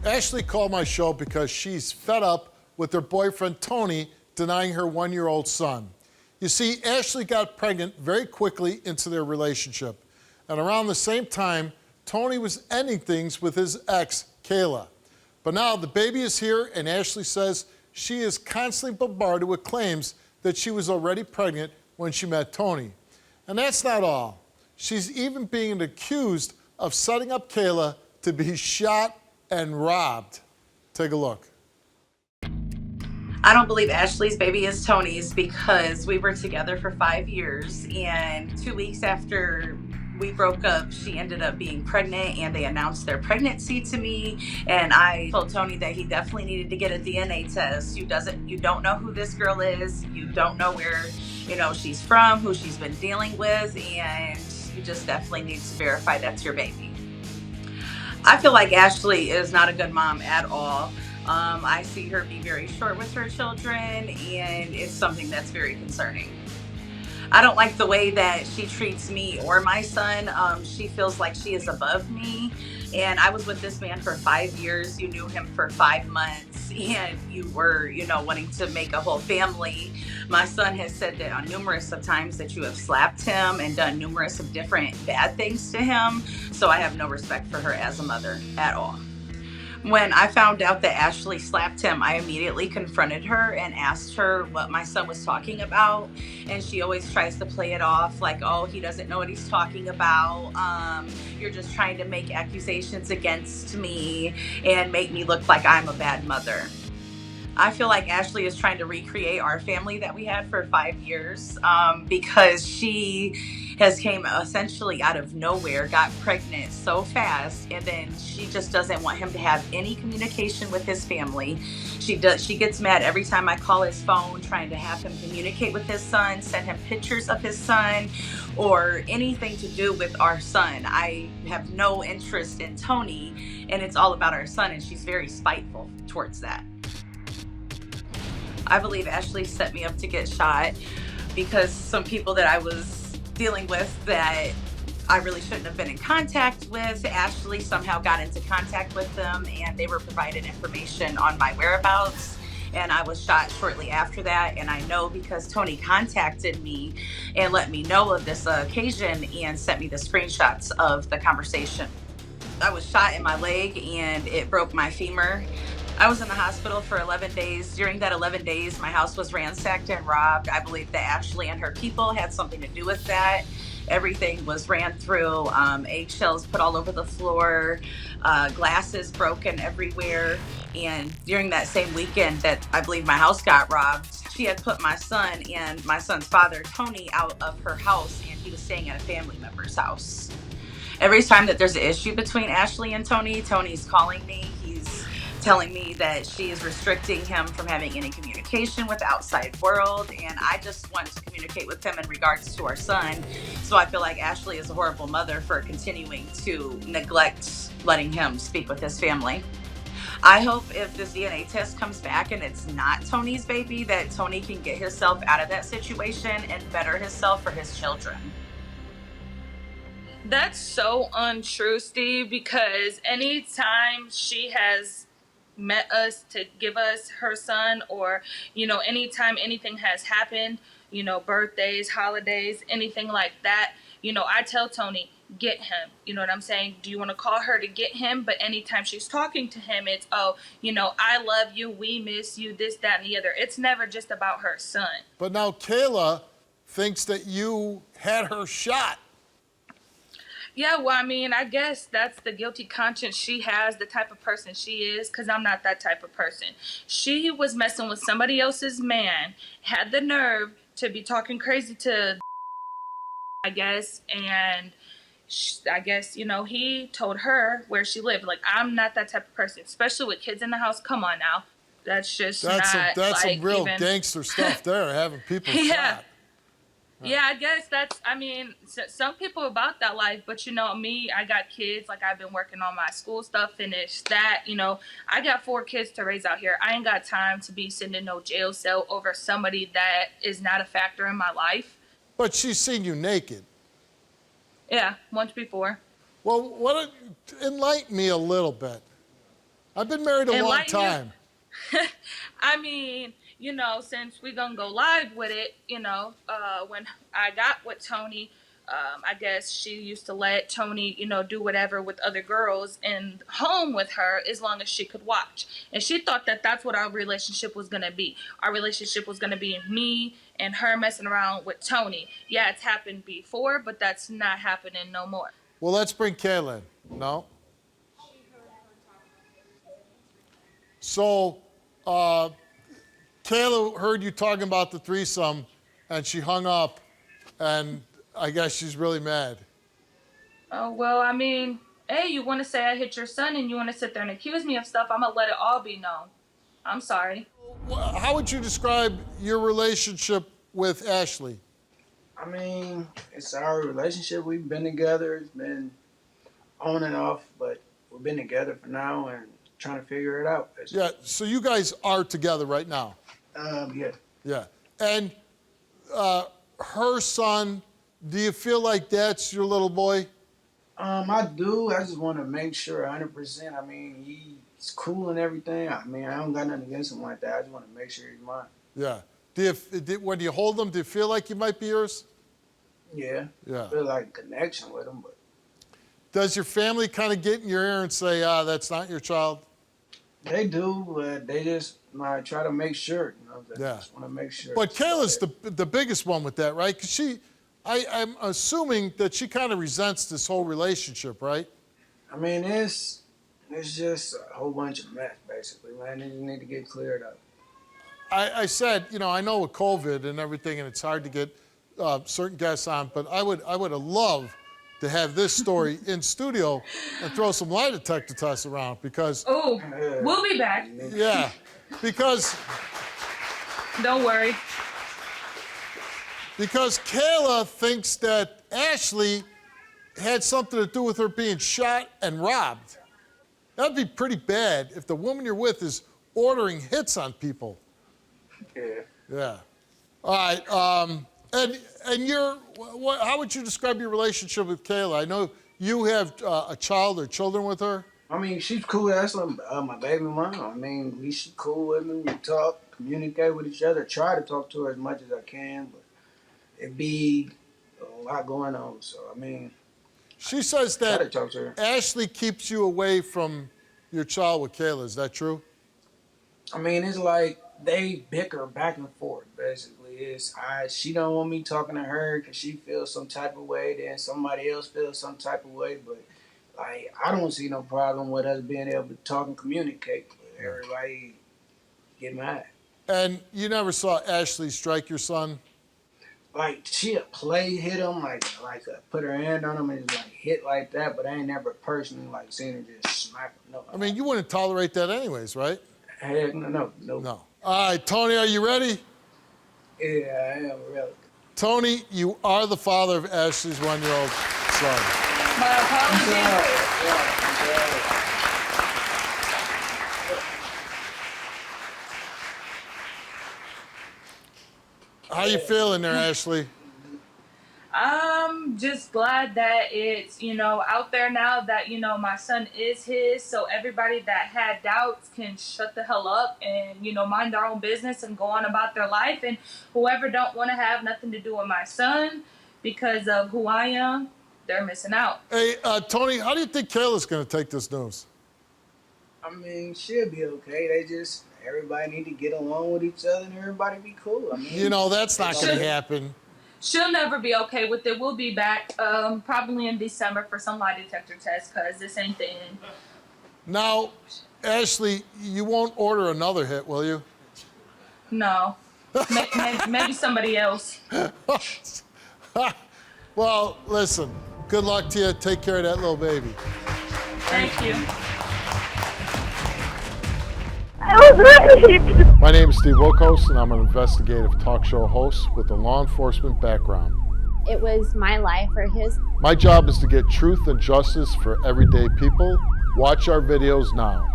Ashley called my show because she's fed up with her boyfriend Tony denying her one-year-old son. You see, Ashley got pregnant very quickly into their relationship. And around the same time, Tony was ending things with his ex, Kayla. But now the baby is here, and Ashley says she is constantly bombarded with claims that she was already pregnant when she met Tony. And that's not all. She's even being accused of setting up Kayla to be shot and robbed. Take a look. I don't believe Ashley's baby is Tony's because we were together for 5 years, and 2 weeks after we broke up, she ended up being pregnant, and they announced their pregnancy to me. And I told Tony that he definitely needed to get a DNA test. You don't know who this girl is. You don't know where, she's from, who she's been dealing with, and you just definitely need to verify that's your baby. I feel like Ashley is not a good mom at all. I see her be very short with her children, and it's something that's very concerning. I don't like the way that she treats me or my son. She feels like she is above me. And I was with this man for 5 years. You knew him for 5 months, and you were, wanting to make a whole family. My son has said that on numerous of times that you have slapped him and done numerous of different bad things to him. So I have no respect for her as a mother at all. When I found out that Ashley slapped him, I immediately confronted her and asked her what my son was talking about. And she always tries to play it off like, oh, he doesn't know what he's talking about. You're just trying to make accusations against me and make me look like I'm a bad mother. I feel like Ashley is trying to recreate our family that we had for 5 years because she has came essentially out of nowhere, got pregnant so fast, and then she just doesn't want him to have any communication with his family. She gets mad every time I call his phone trying to have him communicate with his son, send him pictures of his son, or anything to do with our son. I have no interest in Tony, and it's all about our son, and she's very spiteful towards that. I believe Ashley set me up to get shot because some people that I was dealing with that I really shouldn't have been in contact with, Ashley somehow got into contact with them, and they were provided information on my whereabouts, and I was shot shortly after that. And I know because Tony contacted me and let me know of this occasion and sent me the screenshots of the conversation. I was shot in my leg and it broke my femur. I was in the hospital for 11 days. During that 11 days, my house was ransacked and robbed. I believe that Ashley and her people had something to do with that. Everything was ran through, eggshells put all over the floor, glasses broken everywhere. And during that same weekend that I believe my house got robbed, she had put my son and my son's father, Tony, out of her house, and he was staying at a family member's house. Every time that there's an issue between Ashley and Tony, Tony's calling me. He's telling me that she is restricting him from having any communication with the outside world, and I just want to communicate with him in regards to our son. So I feel like Ashley is a horrible mother for continuing to neglect letting him speak with his family. I hope if this DNA test comes back and it's not Tony's baby, that Tony can get himself out of that situation and better himself for his children. That's so untrue, Steve, because anytime she has met us to give us her son, or anytime anything has happened, birthdays, holidays, anything like that, I tell Tony, get him. You know what I'm saying? Do you want to call her to get him? But anytime she's talking to him, it's, oh, I love you, we miss you, this, that, and the other. It's never just about her son. But now Kayla thinks that you had her shot. Yeah, well, I guess that's the guilty conscience she has, the type of person she is, because I'm not that type of person. She was messing with somebody else's man, had the nerve to be talking crazy to, I guess, and I guess, he told her where she lived. Like, I'm not that type of person, especially with kids in the house. Come on now. That's some real gangster stuff there, having people shot. Yeah, I guess some people about that life, but me, I got kids, like I've been working on my school stuff, finished that, I got 4 kids to raise out here. I ain't got time to be sitting in no jail cell over somebody that is not a factor in my life. But she's seen you naked. Yeah, once before. Well, enlighten me a little bit. I've been married a long Enlighten you. time. I mean, since we're gonna go live with it, when I got with Tony, I guess she used to let Tony, do whatever with other girls in home with her as long as she could watch. And she thought that that's what our relationship was gonna be. Our relationship was gonna be me and her messing around with Tony. Yeah, it's happened before, but that's not happening no more. Well, let's bring Kayla in. No? So, Kayla heard you talking about the threesome, and she hung up, and I guess she's really mad. Oh, well, I mean, hey, you want to say I hit your son and you want to sit there and accuse me of stuff, I'm going to let it all be known. I'm sorry. How would you describe your relationship with Ashley? I mean, it's our relationship. We've been together. It's been on and off, but we've been together for now and trying to figure it out. Basically. Yeah, so you guys are together right now? Yeah. Yeah. And her son, do you feel like that's your little boy? I do. I just want to make sure 100%. I mean, he's cool and everything. I mean, I don't got nothing against him like that. I just want to make sure he's mine. Yeah. When you hold him, do you feel like he might be yours? Yeah. Yeah. I feel like a connection with him, but. Does your family kind of get in your ear and say, that's not your child? They do, but they just try to make sure. They Yeah. just want to make sure. But Kayla's the biggest one with that, right? Because I'm assuming that she kind of resents this whole relationship, right? I mean, it's just a whole bunch of mess, basically, man. They just need to get cleared up. I said, I know with COVID and everything, and it's hard to get certain guests on, but I would have loved to have this story in studio and throw some lie detector tests around because. Oh, we'll be back. Yeah, because. Don't worry. Because Kayla thinks that Ashley had something to do with her being shot and robbed. That'd be pretty bad if the woman you're with is ordering hits on people. Yeah. Yeah. All right. And how would you describe your relationship with Kayla? I know you have a child or children with her. I mean, she's cool. That's my baby mom. I mean, she's cool with me. We talk, communicate with each other. Try to talk to her as much as I can, but it be a lot going on. So I mean, she says try to that talk to her. Ashley keeps you away from your child with Kayla. Is that true? I mean, it's like they bicker back and forth. Basically, she don't want me talking to her because she feels some type of way. Then somebody else feels some type of way. But like, I don't see no problem with us being able to talk and communicate. But everybody get mad. And you never saw Ashley strike your son? Like, she'd hit him, put her hand on him and just hit like that, but I ain't never personally seen her just smack him. No. I mean, you wouldn't tolerate that anyways, right? Heck, no. No. All right, Tony, are you ready? Yeah, I am really. Tony, you are the father of Ashley's 1-year-old son. My apologies. How you feeling there, Ashley? I'm just glad that it's, out there now that, my son is his. So everybody that had doubts can shut the hell up and, mind their own business and go on about their life. And whoever don't want to have nothing to do with my son because of who I am, they're missing out. Hey, Tony, how do you think Kayla's going to take this news? I mean, she'll be okay. Everybody need to get along with each other and everybody be cool. I mean, that's not going to happen. She'll never be okay with it. We'll be back probably in December for some lie detector tests because this ain't the end. Now, Ashley, you won't order another hit, will you? No. Maybe somebody else. Well, listen, good luck to you. Take care of that little baby. Thank you. My name is Steve Wilkos, and I'm an investigative talk show host with a law enforcement background. It was my life or his. My job is to get truth and justice for everyday people. Watch our videos now.